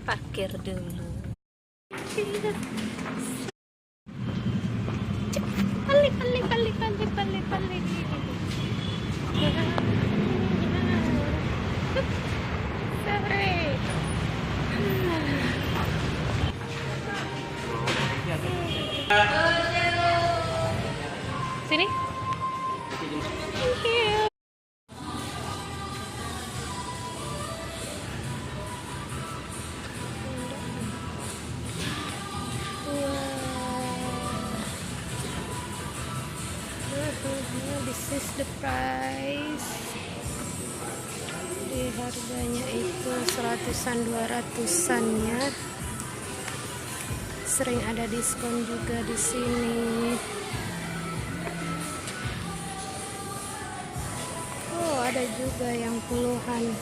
Parkir dulu. Balik, balik, balik, balik, balik, balik. Sore. Sini. Thank you. This is the price. Di harganya itu 100-an 200-an ya. Sering ada diskon juga di sini. Oh, ada juga yang puluhan.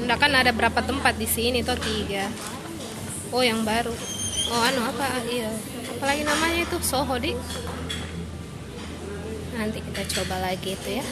Enggak, kan ada berapa tempat di sini toh, 3. Oh, yang baru. Oh, apa? Iya. Apalagi namanya itu Soho, Dik. Nanti kita coba lagi itu ya.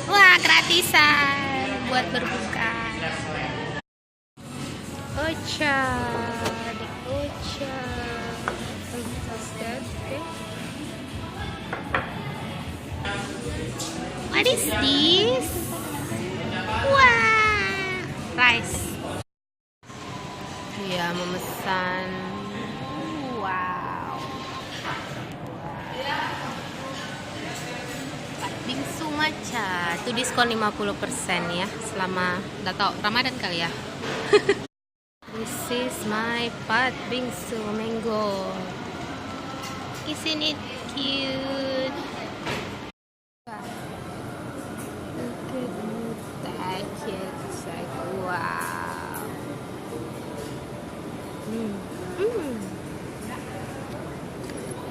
Wah, gratisan buat berbuka. Ocha, di Ocha. What is this? Wah, rice. Dia memesan. Wow. Bingsu matcha itu diskon 50% ya selama nggak tahu Ramadan kali ya. This is my pat bingsu mango. Isn't it cute? Look at that kid. It's like wow.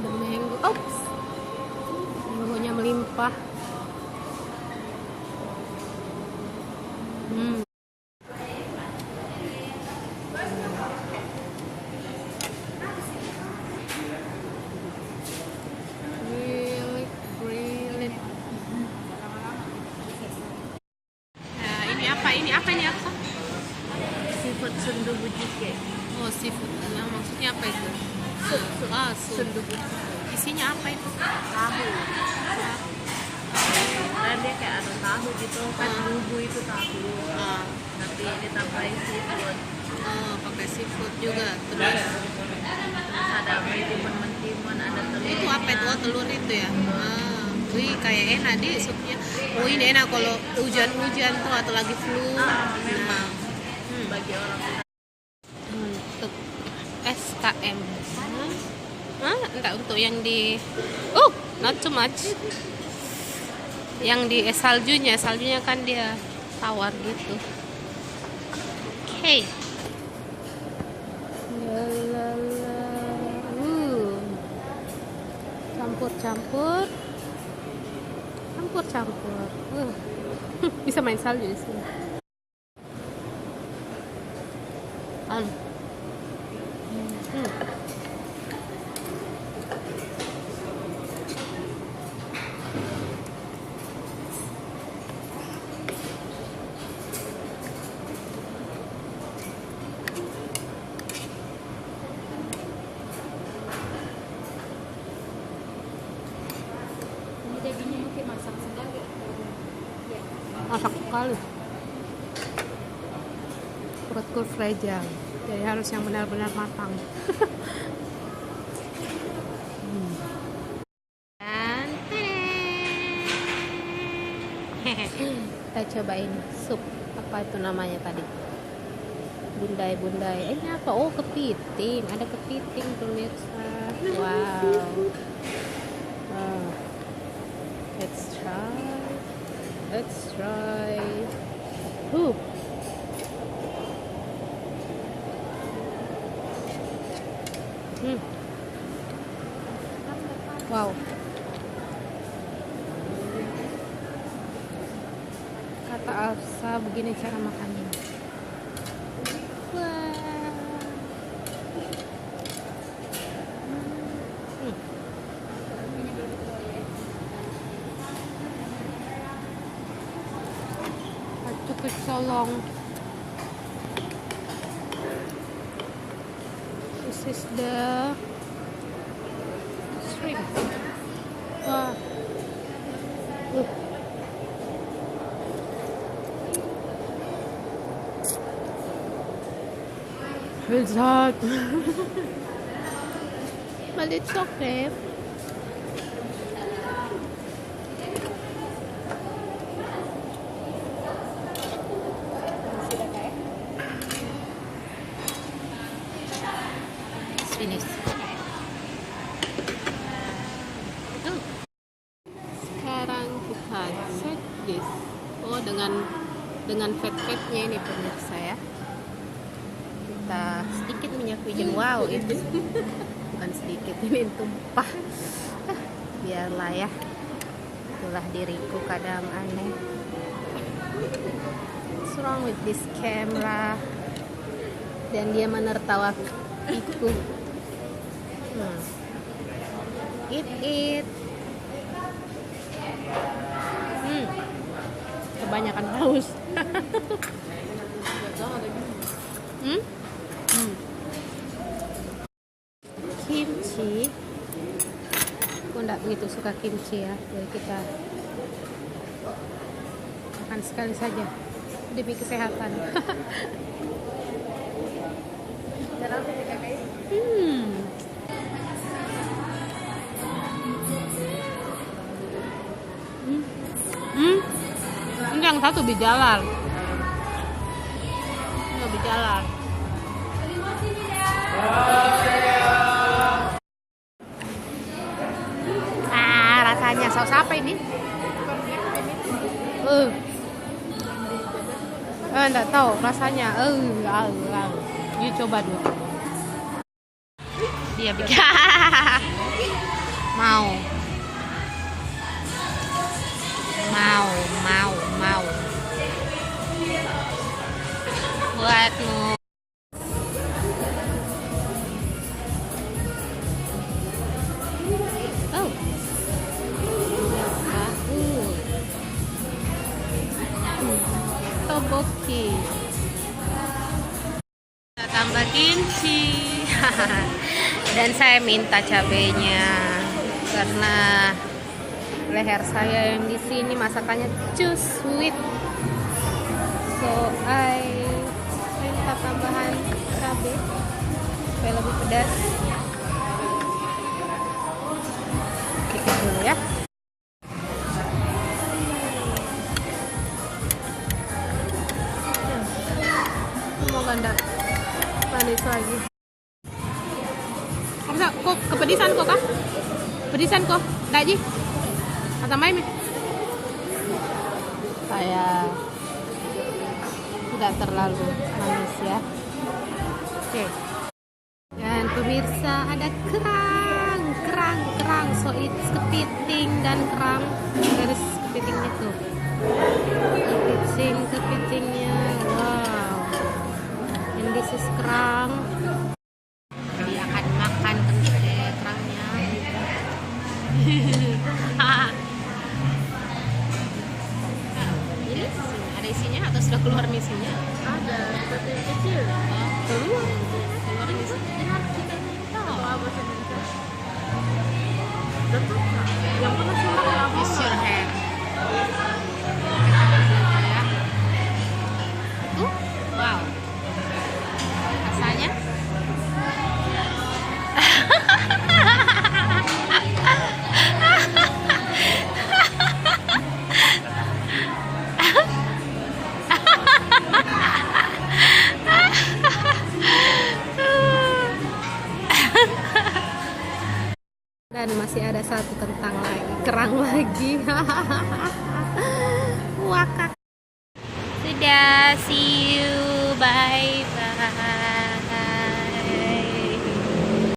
Mango. Oops. Mangonya melimpah. Ini apa? Seafood sundubu jjigae. Oh, seafood. Yang maksudnya apa itu? Sup. Sundubu. Isinya apa itu? Tahu. Dan dia kayak ada tahu gitu kan, bumbu itu tahu. Nanti ditambahin seafood. Oh, pakai seafood juga. Terus Ada mentimun, ada telur. itu apa itu? Oh, telur itu ya. Wih, kayak enak deh supnya. Oh, ini enak kalau hujan-hujan tuh atau lagi flu. Memang bagi orang Untuk SKM. Enggak, untuk yang di not too much. Yang di saljunya kan dia tawar gitu. Oke. Campur. Bisa main salju di sini. Masak sekali. Perutku fragile, jadi harus yang benar-benar matang. Kita cobain sup. Apa itu namanya tadi? Bundai. Ini apa? Oh, kepiting. Ada kepiting pemirsa. Wow. Let's try. Ooh. Wow. Kata Alsa begini cara makannya. Wah. Cukup solong. This is the shrimp. Wah. It's hot. But it's okay. It's finished. Sekarang kita check this. Oh, dengan fat-fatnya ini pemirsa ya. Kita sedikit minyak wijen. Wow, itu bukan sedikit, ini tumpah. Biarlah ya, itulah diriku kadang aneh. What's wrong with this camera? Dan dia menertawakiku. Eat. Kebanyakan haus. Kimchi. Aku enggak begitu suka kimchi ya, jadi kita makan sekali saja demi kesehatan. Ini yang satu bijalar. Ini bijalar. Rasanya saus apa ini? Enggak tahu rasanya. You coba dulu. Dia bikin. Mau. Buatmu. Toboki. Kita tambah kimchi. Dan saya minta cabenya karena leher saya yang di sini masakannya too sweet. So I minta tambahan cabai supaya lebih pedas. Oke, dulu ya. Semoga enggak manis lagi. Kok kepedisan kok kah? Pedisan kok? Enggak ji? Atau main? Saya tidak terlalu manis ya. Oke. Dan pemirsa ada kerang. So it's kepiting dan kerang. Garis kepitingnya tuh. Kepitingnya. Wow. And this is kerang. Dia akan makan kerangnya. Ini ada isinya atau sudah keluar misinya? Ada, seperti yang kecil. Keluar misinya. Tahu apa sih? Yang pernah suruh apa? Use your hand. Wow. Rasanya? Dan masih ada satu kerang lagi. Wakak. Sudah, see you, bye.